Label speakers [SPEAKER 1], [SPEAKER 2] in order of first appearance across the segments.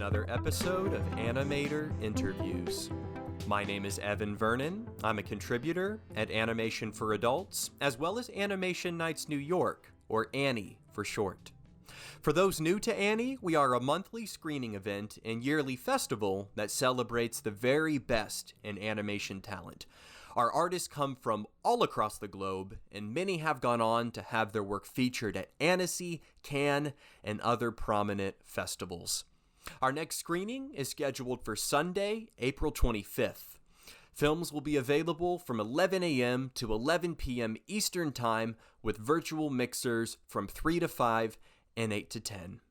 [SPEAKER 1] another episode of Animator Interviews. My name is Vernon. I'm a contributor at Animation for Adults, as well as Animation Nights New York, or Annie for short. For those new to Annie, we are a monthly screening event and yearly festival that celebrates the very best in animation talent. Our artists come from all across the globe, and many have gone on to have their work featured at Annecy, Cannes, and other prominent festivals. Our next screening is scheduled for Sunday, April 25th. Films will be available from 11 a.m. to 11 p.m. Eastern Time with virtual mixers from 3 to 5 and 8 to 10.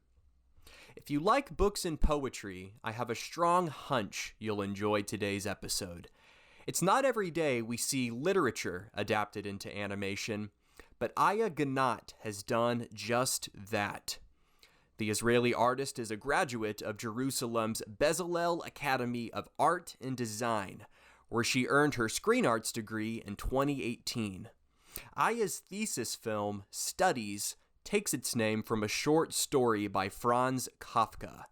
[SPEAKER 1] If you like books and poetry, I have a strong hunch you'll enjoy today's episode. It's not every day we see literature adapted into animation, but Aya Gannot has done just that. The Israeli artist is a graduate of Jerusalem's Bezalel Academy of Art and Design, where she earned her screen arts degree in 2018. Aya's thesis film, Studies, takes its name from a short story by Franz Kafka,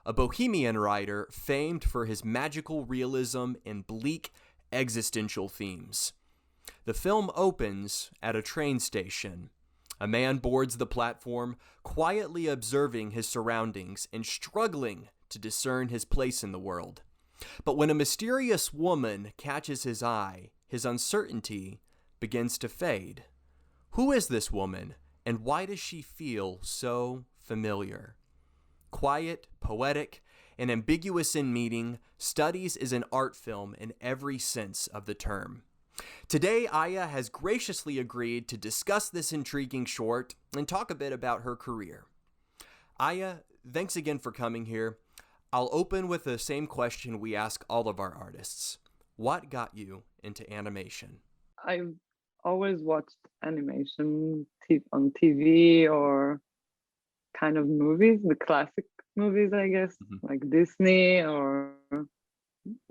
[SPEAKER 1] a Bohemian writer famed for his magical realism and bleak existential themes. The film opens at a train station. A man boards the platform, quietly observing his surroundings and struggling to discern his place in the world. But when a mysterious woman catches his eye, his uncertainty begins to fade. Who is this woman, and why does she feel so familiar? Quiet, poetic, and ambiguous in meaning, Studies is an art film in every sense of the term. Today, Aya has graciously agreed to discuss this intriguing short and talk a bit about her career. Aya, thanks again for coming here. I'll open with the same question we ask all of our artists. What got you into animation?
[SPEAKER 2] I've always watched animation on TV or kind of movies, the classic movies, I guess, like Disney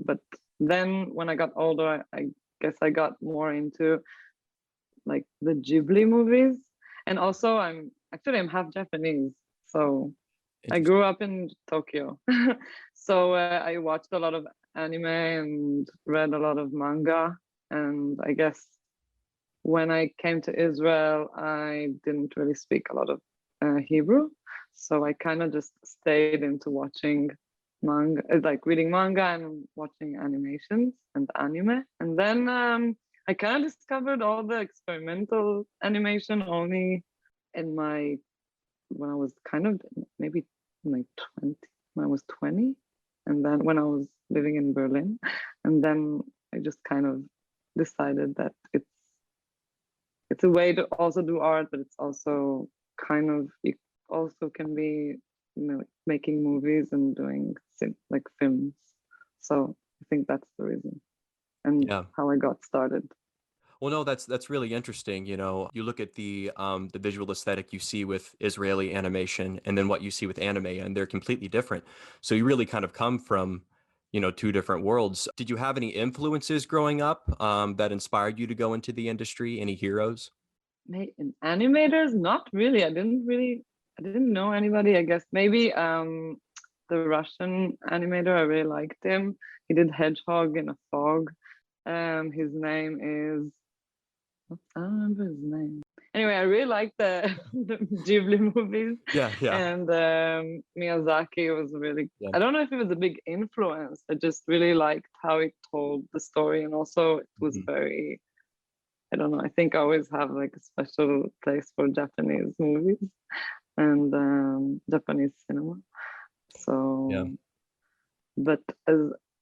[SPEAKER 2] but then when I got older, I guess I got more into like the Ghibli movies. And also I'm half Japanese. So I grew up in Tokyo. So I watched a lot of anime and read a lot of manga. And I guess when I came to Israel, I didn't really speak a lot of Hebrew. So I kind of just stayed into watching manga, like reading manga and watching animations and anime. And then I kind of discovered all the experimental animation only when I was kind of maybe like 20, when I was 20. And then when I was living in Berlin. And then I just kind of decided that it's a way to also do art, but it's also kind of, it also can be, making movies and doing like films. So I think that's the reason and how I got started.
[SPEAKER 1] Well, no, that's really interesting. You know, you look at the visual aesthetic you see with Israeli animation and then what you see with anime, and they're completely different. So you really kind of come from, two different worlds. Did you have any influences growing up that inspired you to go into the industry? Any heroes?
[SPEAKER 2] Animators? Not really. I didn't know anybody. I guess maybe the Russian animator. I really liked him. He did Hedgehog in a Fog. His name is, I don't remember his name. Anyway, I really liked the Ghibli movies.
[SPEAKER 1] Yeah.
[SPEAKER 2] And Miyazaki was really, I don't know if it was a big influence. I just really liked how he told the story. And also it was very, I don't know, I think I always have like a special place for Japanese movies and Japanese cinema. So, but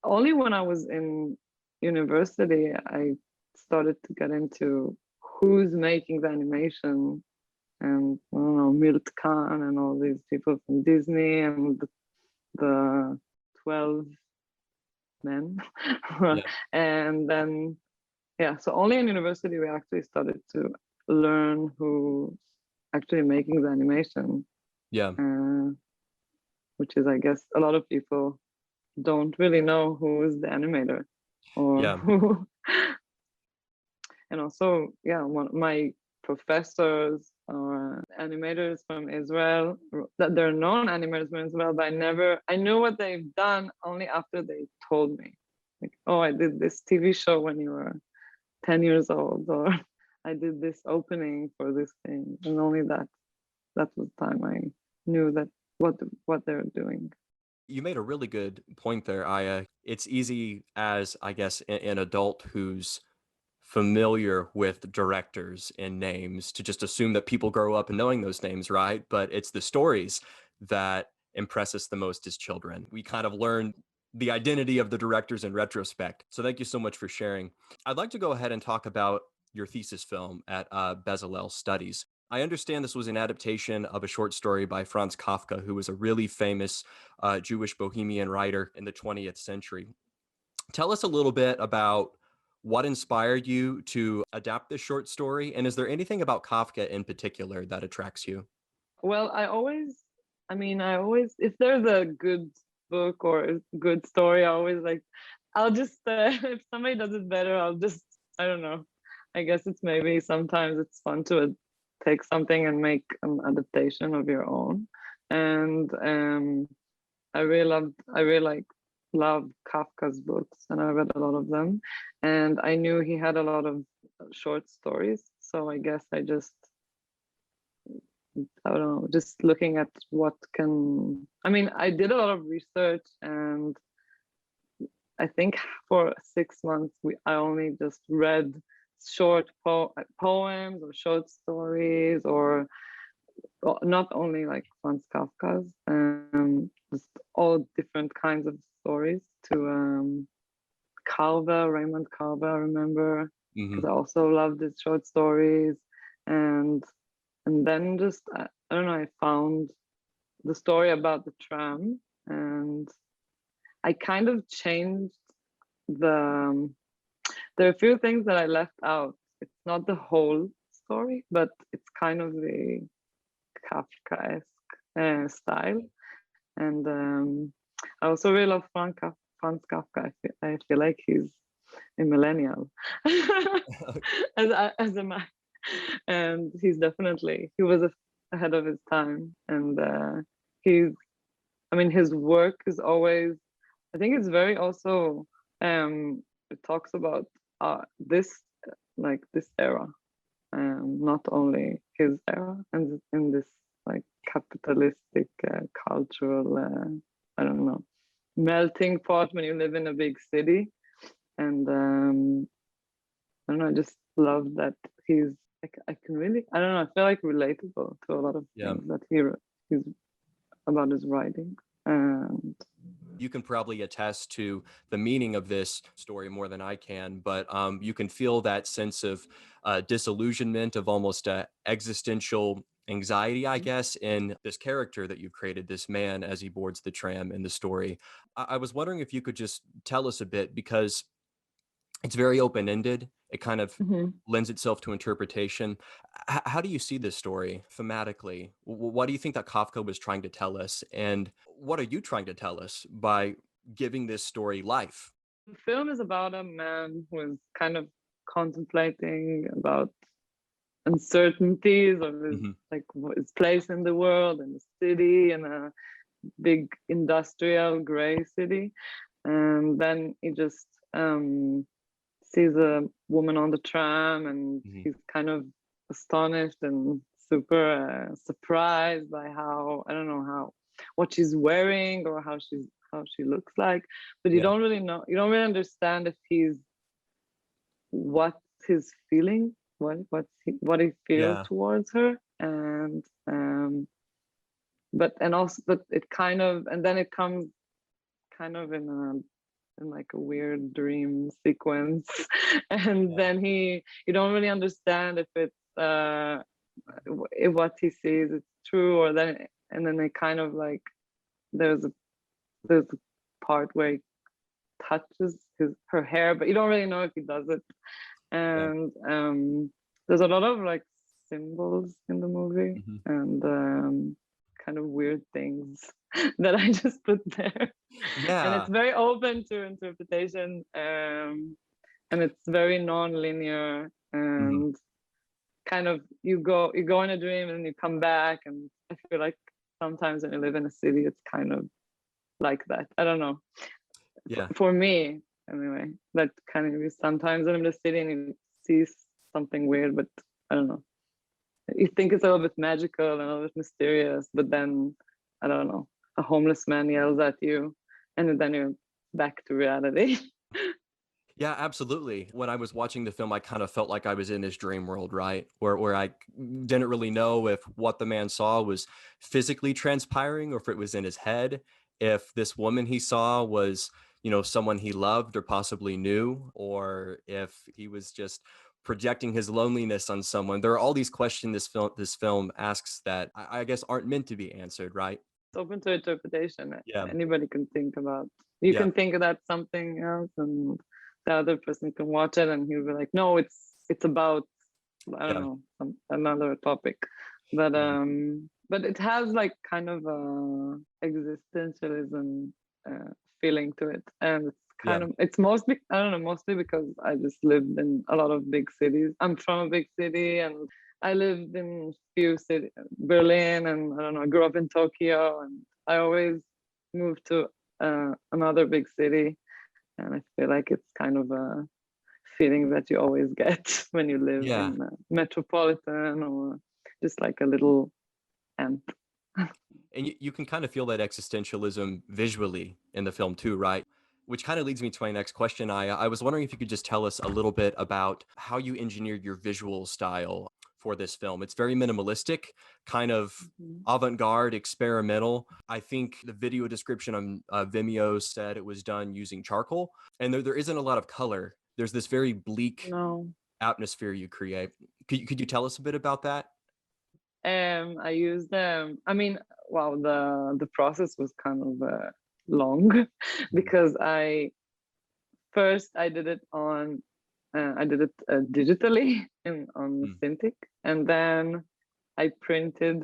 [SPEAKER 2] only when I was in university, I started to get into who's making the animation, and I don't know, Milt Kahn and all these people from Disney and the 12 men. And then, so only in university we actually started to learn who's actually making the animation. Which is, I guess, a lot of people don't really know who is the animator or who. And also, my professors or animators from Israel, that they're known animators from Israel, but I knew what they've done only after they told me. Like, oh, I did this TV show when you were 10 years old, or I did this opening for this thing. And only that was the time I knew that what they're doing.
[SPEAKER 1] You made a really good point there, Aya. It's easy as, I guess, an adult who's familiar with directors and names to just assume that people grow up knowing those names, right? But it's the stories that impress us the most as children. We kind of learn the identity of the directors in retrospect. So thank you so much for sharing. I'd like to go ahead and talk about your thesis film at Bezalel Studies. I understand this was an adaptation of a short story by Franz Kafka, who was a really famous Jewish bohemian writer in the 20th century. Tell us a little bit about what inspired you to adapt this short story, and is there anything about Kafka in particular that attracts you?
[SPEAKER 2] Well, I always, if there's a good book or a good story, I always like, I'll just, if somebody does it better, I don't know. I guess it's maybe sometimes it's fun to take something and make an adaptation of your own. And I really like love Kafka's books, and I read a lot of them. And I knew he had a lot of short stories, so I guess I don't know, just looking at I did a lot of research, and I think for 6 months I only just read short poems or short stories, or not only like Franz Kafka's, just all different kinds of stories to Raymond Carver, I remember, because I also loved his short stories. And then just, I don't know, I found the story about the tram, and I kind of changed there are a few things that I left out. It's not the whole story, but it's kind of the Kafkaesque style. And I also really love Franz Kafka. I feel like he's a millennial as a man. And he was ahead of his time. And his work is always, I think it's very also, it talks about this era, not only his era, and in this like capitalistic cultural, I don't know, melting pot when you live in a big city. And I don't know, I just love that he's like, I can really, I don't know, I feel like relatable to a lot of things that he's about his writing. And
[SPEAKER 1] you can probably attest to the meaning of this story more than I can, but you can feel that sense of disillusionment, of almost existential anxiety, I guess, in this character that you've created, this man, as he boards the tram in the story. I was wondering if you could just tell us a bit, because it's very open-ended. It kind of lends itself to interpretation. How do you see this story thematically? What do you think that Kafka was trying to tell us? And what are you trying to tell us by giving this story life?
[SPEAKER 2] The film is about a man who is kind of contemplating about uncertainties of his place in the world, in the city, in a big industrial gray city. And then he just sees a woman on the tram, and he's kind of astonished and super surprised by what she's wearing or how she looks like, but you don't really understand if what his feeling, what he feels towards her. And but it kind of, and then it comes kind of in like a weird dream sequence. And then you don't really understand if it's if what he sees is true, or then it kind of like there's a part where he touches her hair, but you don't really know if he does it. And there's a lot of like symbols in the movie, and kind of weird things that I just put there. And it's very open to interpretation, and it's very non-linear, and kind of you go in a dream and you come back, and I feel like sometimes when you live in a city, it's kind of like that. I don't know.
[SPEAKER 1] Yeah.
[SPEAKER 2] For me, anyway, that kind of is sometimes I'm in the city and you see something weird, but I don't know. You think it's a little bit magical and a little bit mysterious, but then I don't know. A homeless man yells at you, and then you're back to reality.
[SPEAKER 1] Yeah, absolutely. When I was watching the film, I kind of felt like I was in this dream world, right? Where I didn't really know if what the man saw was physically transpiring or if it was in his head, if this woman he saw was, someone he loved or possibly knew, or if he was just projecting his loneliness on someone. There are all these questions this film asks that I guess aren't meant to be answered, right?
[SPEAKER 2] It's open to interpretation.
[SPEAKER 1] Yeah.
[SPEAKER 2] Anybody can think about. You
[SPEAKER 1] Yeah.
[SPEAKER 2] can think that something else, and the other person can watch it, and he'll be like, "No, it's about I don't
[SPEAKER 1] Yeah.
[SPEAKER 2] know another topic," but
[SPEAKER 1] Yeah.
[SPEAKER 2] but it has like kind of a existentialism feeling to it, and it's
[SPEAKER 1] Yeah.
[SPEAKER 2] kind of it's mostly I don't know mostly because I just lived in a lot of big cities. I'm from a big city, and I lived in few cities, Berlin, and I don't know, I grew up in Tokyo, and I always moved to another big city, and I feel like it's kind of a feeling that you always get when you live
[SPEAKER 1] Yeah.
[SPEAKER 2] in a metropolitan or just like a little ant.
[SPEAKER 1] And you can kind of feel that existentialism visually in the film too, right? Which kind of leads me to my next question. I was wondering if you could just tell us a little bit about how you engineered your visual style for this film. It's very minimalistic, kind of
[SPEAKER 2] Mhm.
[SPEAKER 1] avant-garde, experimental. I think the video description on Vimeo said it was done using charcoal, and there isn't a lot of color. There's this very bleak
[SPEAKER 2] No.
[SPEAKER 1] atmosphere you create. Could you tell us a bit about that?
[SPEAKER 2] I used I mean, wow, the process was kind of long because I did it digitally in on
[SPEAKER 1] Mm.
[SPEAKER 2] Cintiq, and then I printed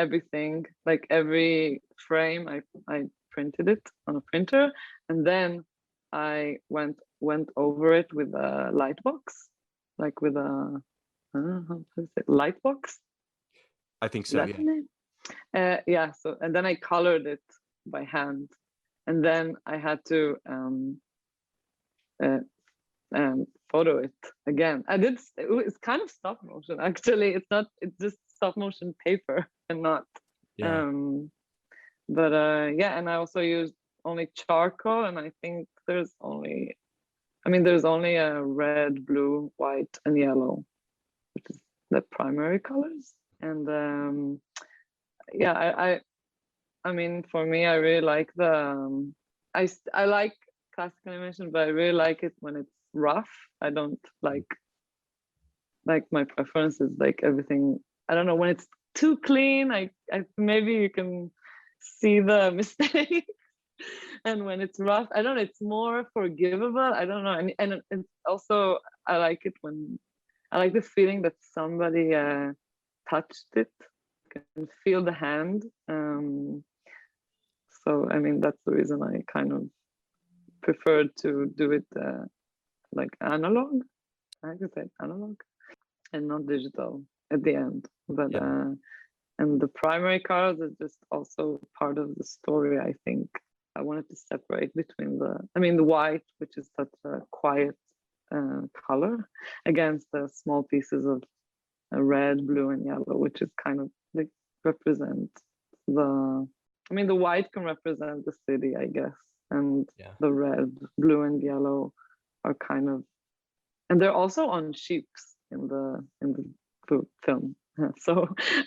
[SPEAKER 2] everything, like every frame. I printed it on a printer, and then I went over it with a light box, like with a I don't know how to say light box.
[SPEAKER 1] I think
[SPEAKER 2] Is
[SPEAKER 1] so,
[SPEAKER 2] that
[SPEAKER 1] yeah.
[SPEAKER 2] the name? Yeah. So and then I colored it by hand, and then I had to uh, photo it again. It's kind of stop motion actually. It's not. It's just stop motion paper and not.
[SPEAKER 1] Yeah.
[SPEAKER 2] Um, but yeah, and I also used only charcoal, and I think there's only a red, blue, white, and yellow, which is the primary colors. And yeah, I mean, for me, I really like I like classical animation, but I really like it when it's rough. I don't like my preference is like everything. I don't know when it's too clean. I maybe you can see the mistake. And when it's rough, I don't know. It's more forgivable. I don't know. And it's also I like it when I like the feeling that somebody touched it, can feel the hand. So I mean that's the reason I kind of prefer to do it like analog. I could say analog and not digital at the end. But
[SPEAKER 1] Yeah.
[SPEAKER 2] and the primary colors is just also part of the story. I think I wanted to separate between the white, which is such a quiet color, against the small pieces of red, blue, and yellow, which is kind of like represent the. I mean, the white can represent the city, I guess, and
[SPEAKER 1] Yeah.
[SPEAKER 2] the red, blue, and yellow are kind of, and they're also on sheeps in the film. So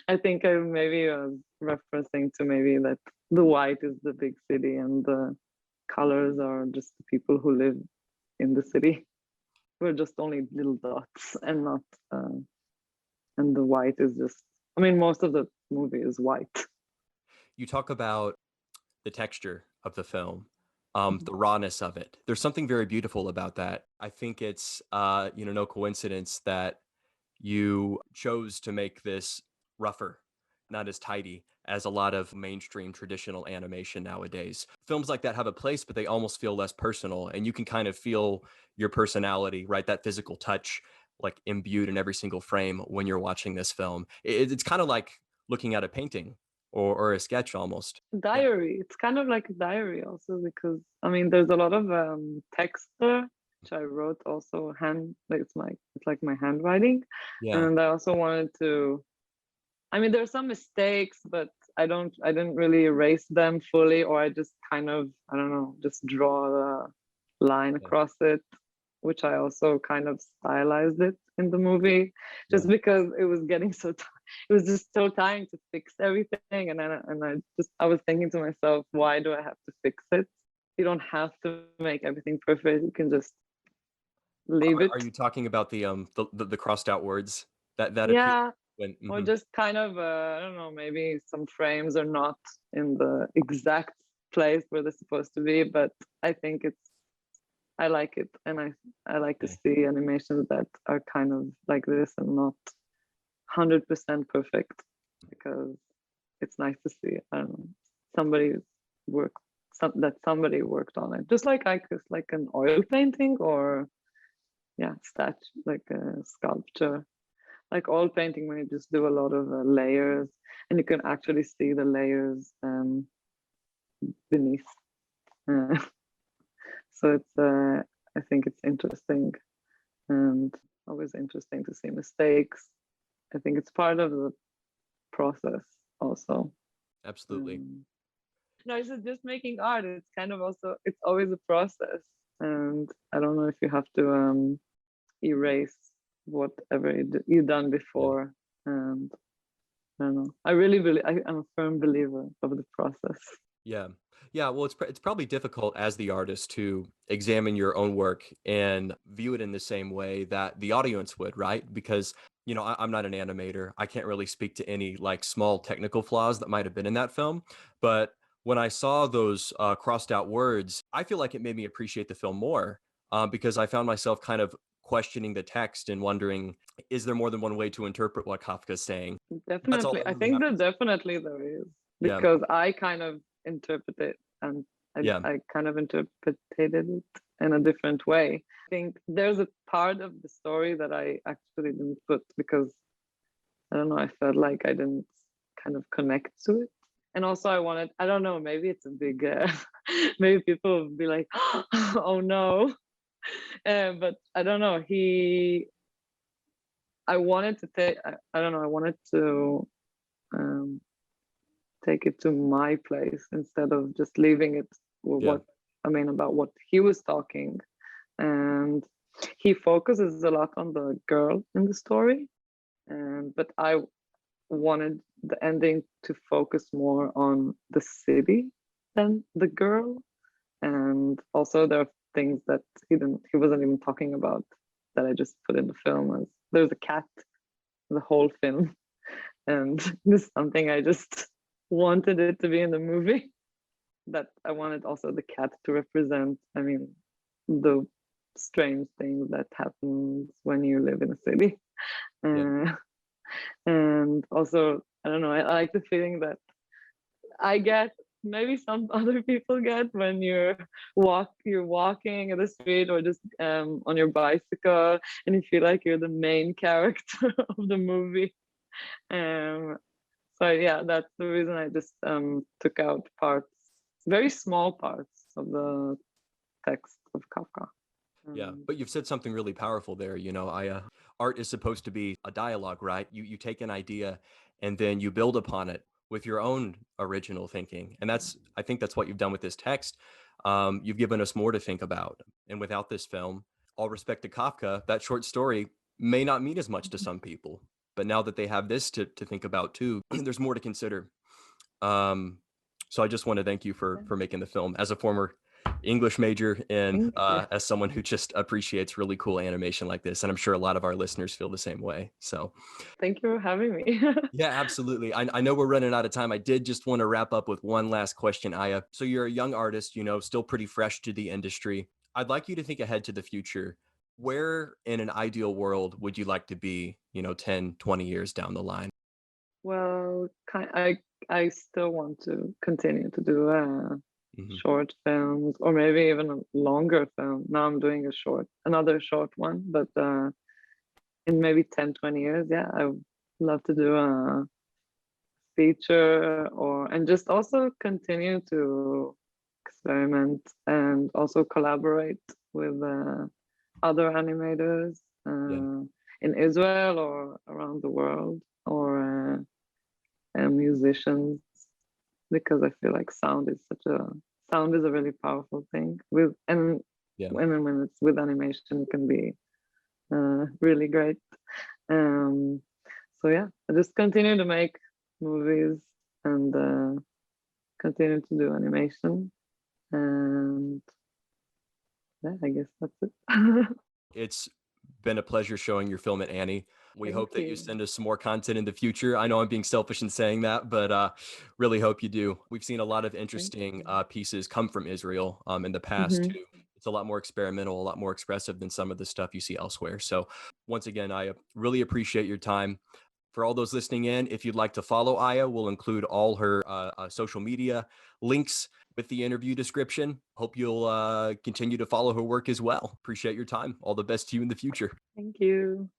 [SPEAKER 2] I think I maybe was referencing to maybe that the white is the big city and the colors are just the people who live in the city. We're just only little dots and not and the white is just I mean most of the movie is white.
[SPEAKER 1] You talk about the texture of the film,
[SPEAKER 2] Mhm.
[SPEAKER 1] the rawness of it. There's something very beautiful about that. I think it's no coincidence that you chose to make this rougher, not as tidy as a lot of mainstream traditional animation nowadays. Films like that have a place, but they almost feel less personal, and you can kind of feel your personality, right? That physical touch like imbued in every single frame when you're watching this film. It's kind of like looking at a painting or a sketch almost. Yeah.
[SPEAKER 2] Diary. It's kind of like a diary also because I mean there's a lot of text there which I wrote also hand like it's like my handwriting.
[SPEAKER 1] Yeah.
[SPEAKER 2] And I also wanted to I mean there's some mistakes but I didn't really erase them fully or I just kind of I don't know just draw a line
[SPEAKER 1] Yeah.
[SPEAKER 2] across it, which I also kind of stylized it in the movie just
[SPEAKER 1] Yeah.
[SPEAKER 2] because it was getting it was just so tiring to fix everything. And then I was thinking to myself, why do I have to fix it? You don't have to make everything perfect. You can just leave
[SPEAKER 1] Are
[SPEAKER 2] it.
[SPEAKER 1] you talking about the crossed out words that appear
[SPEAKER 2] Yeah,
[SPEAKER 1] when?
[SPEAKER 2] or
[SPEAKER 1] Mhm.
[SPEAKER 2] just kind of I don't know, maybe some frames are not in the exact place where they're supposed to be, but I think I like it, and I like to
[SPEAKER 1] Okay.
[SPEAKER 2] see animations that are kind of like this and not 100% perfect because it's nice to see. I don't know, somebody's work, that somebody worked on it, just like like an oil painting or yeah, statue, like a sculpture. Like oil painting, when you just do a lot of layers, and you can actually see the layers beneath. Uh, so it's I think it's interesting and always interesting to see mistakes. I think it's part of the process also.
[SPEAKER 1] Absolutely.
[SPEAKER 2] Um, no, it's just making art. It's kind of also it's always a process, and I don't know if you have to erase whatever you've done
[SPEAKER 1] Yeah.
[SPEAKER 2] before. And I don't know. I really believe I'm a firm believer of the process.
[SPEAKER 1] Yeah. Yeah, well, it's probably difficult as the artist to examine your own work and view it in the same way that the audience would, right? Because, I'm not an animator. I can't really speak to any like small technical flaws that might have been in that film. But when I saw those crossed out words, I feel like it made me appreciate the film more because I found myself kind of questioning the text and wondering, is there more than one way to interpret what Kafka's saying? That's all
[SPEAKER 2] Definitely,
[SPEAKER 1] that
[SPEAKER 2] I
[SPEAKER 1] really
[SPEAKER 2] think that
[SPEAKER 1] happens.
[SPEAKER 2] definitely there is
[SPEAKER 1] Yeah.
[SPEAKER 2] because I kind of interpret it and
[SPEAKER 1] Yeah.
[SPEAKER 2] I kind of interpreted it in a different way. I think there's a part of the story that I actually didn't put because I don't know, I felt like I didn't kind of connect to it. And also I wanted, I don't know, maybe it's a big, maybe people will be like, oh no. But I don't know, I wanted to take, I don't know, I wanted to um, take it to my place instead of just leaving it with
[SPEAKER 1] Yeah.
[SPEAKER 2] what, I mean, about what he was talking. And he focuses a lot on the girl in the story. But I wanted the ending to focus more on the city than the girl. And also there are things that he wasn't even talking about that I just put in the film as there's a cat the whole film. And this is something I just wanted it to be in the movie. That I wanted also the cat to represent, I mean, the strange things that happens when you live in a city.
[SPEAKER 1] Yeah.
[SPEAKER 2] Uh, and also, I don't know, I like the feeling that I get maybe some other people get when you're walking in the street or just on your bicycle and you feel like you're the main character of the movie. Um, so yeah, that's the reason I just took out parts, very small parts of the text of Kafka.
[SPEAKER 1] Yeah,
[SPEAKER 2] Um,
[SPEAKER 1] but you've said something really powerful there. Art is supposed to be a dialogue, right? You take an idea and then you build upon it with your own original thinking, and I think that's what you've done with this text. You've given us more to think about, and without this film, all respect to Kafka, that short story may not mean as much to some people, but now that they have this to think about too, there's more to consider. Um, so I just want to thank you for making the film as a former English major and
[SPEAKER 2] thank you.
[SPEAKER 1] as someone who just appreciates really cool animation like this. And I'm sure a lot of our listeners feel the same way. So
[SPEAKER 2] Thank you for having me.
[SPEAKER 1] yeah, absolutely. I know we're running out of time. I did just want to wrap up with one last question, Aya. So you're a young artist, still pretty fresh to the industry. I'd like you to think ahead to the future. Where in an ideal world would you like to be, 10, 20 years down the line?
[SPEAKER 2] Well, I still want to continue to do
[SPEAKER 1] Hmm.
[SPEAKER 2] short films or maybe even a longer film. Now I'm doing another short one, but in maybe 10, 20 years, yeah, I would love to do a feature and just also continue to experiment and also collaborate with other animators
[SPEAKER 1] Yeah.
[SPEAKER 2] in Israel or around the world, or musicians, because I feel like sound is a really powerful thing
[SPEAKER 1] Yeah.
[SPEAKER 2] when it's with animation, it can be really great. Um, so yeah, I just continue to make movies and continue to do animation, and yeah, I guess that's it.
[SPEAKER 1] It's been a pleasure showing your film at Annie. We
[SPEAKER 2] Thank
[SPEAKER 1] hope that you
[SPEAKER 2] you.
[SPEAKER 1] send us some more content in the future. I know I'm being selfish in saying that, but really hope you do. We've seen a lot of
[SPEAKER 2] Thank
[SPEAKER 1] interesting
[SPEAKER 2] you.
[SPEAKER 1] pieces come from Israel in the past
[SPEAKER 2] Hmm.
[SPEAKER 1] too. It's a lot more experimental, a lot more expressive than some of the stuff you see elsewhere. So once again, I really appreciate your time. For all those listening in, if you'd like to follow Aya, we'll include all her social media links with the interview description. Hope you'll continue to follow her work as well. Appreciate your time. All the best to you in the future.
[SPEAKER 2] Thank you.